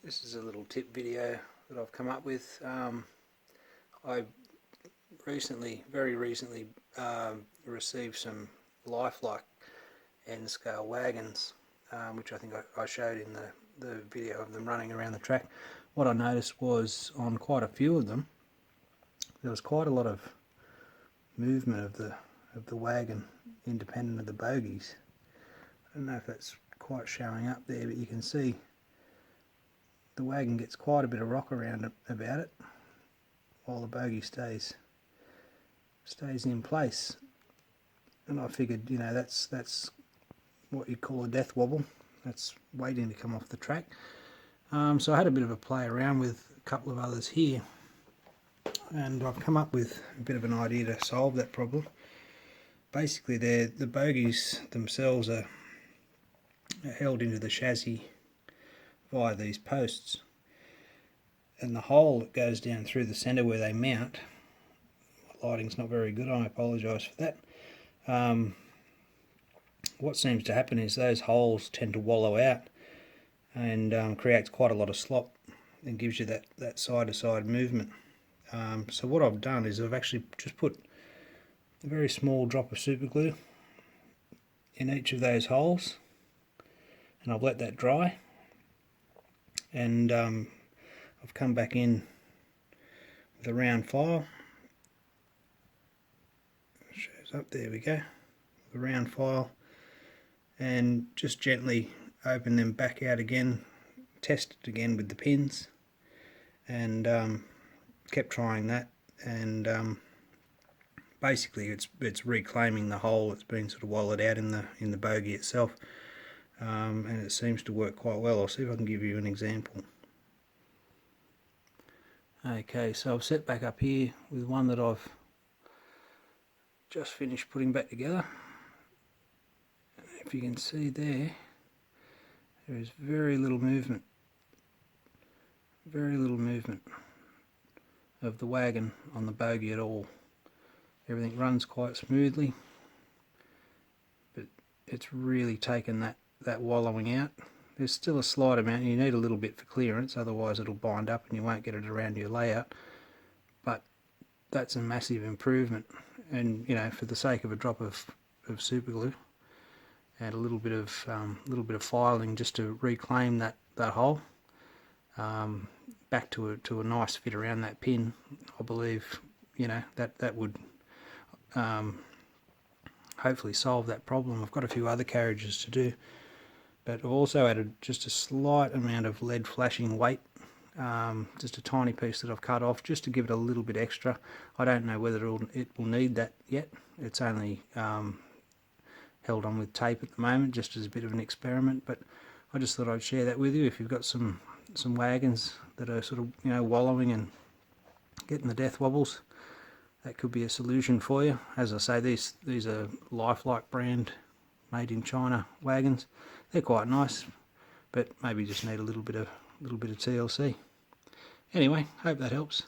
This is a little tip video that I've come up with. I very recently received some Lifelike end scale wagons, which I think I showed in the video of them running around the track. What I noticed was on quite a few of them there was quite a lot of movement of the wagon independent of the bogies. I don't know if that's quite showing up there, but you can see the wagon gets quite a bit of rock around about it while the bogie stays in place. And I figured, you know, that's what you'd call a death wobble. That's waiting to come off the track. So I had a bit of a play around with a couple of others here, and I've come up with a bit of an idea to solve that problem. Basically, the bogies themselves are held into the chassis via these posts, and the hole that goes down through the centre where they mount, my lighting's not very good, I apologise for that. What seems to happen is those holes tend to wallow out and creates quite a lot of slop and gives you that side to side movement. So what I've done is I've actually just put a very small drop of super glue in each of those holes, and I've let that dry, and I've come back in with a round file. It shows up, there we go, the round file, and just gently open them back out again, test it again with the pins, and kept trying that, and basically it's reclaiming the hole that's been sort of wallowed out in the bogie itself, and it seems to work quite well. I'll see if I can give you an example. Okay, so I've set back up here with one that I've just finished putting back together. If you can see there is very little movement of the wagon on the bogie at all. Everything runs quite smoothly, but it's really taken that wallowing out. There's still a slight amount, you need a little bit for clearance, otherwise it'll bind up and you won't get it around your layout, but that's a massive improvement. And you know, for the sake of a drop of super glue and a little bit of filing just to reclaim that hole back to a nice fit around that pin, I believe, you know, that would hopefully solve that problem. I've got a few other carriages to do, but I've also added just a slight amount of lead flashing weight, just a tiny piece that I've cut off just to give it a little bit extra. I don't know whether it will need that yet. It's only held on with tape at the moment, just as a bit of an experiment, but I just thought I'd share that with you. If you've got some wagons that are sort of, you know, wallowing and getting the death wobbles, that could be a solution for you. As I say, these are Lifelike brand, made in China wagons. They're quite nice, but maybe just need a little bit of TLC. Anyway, hope that helps.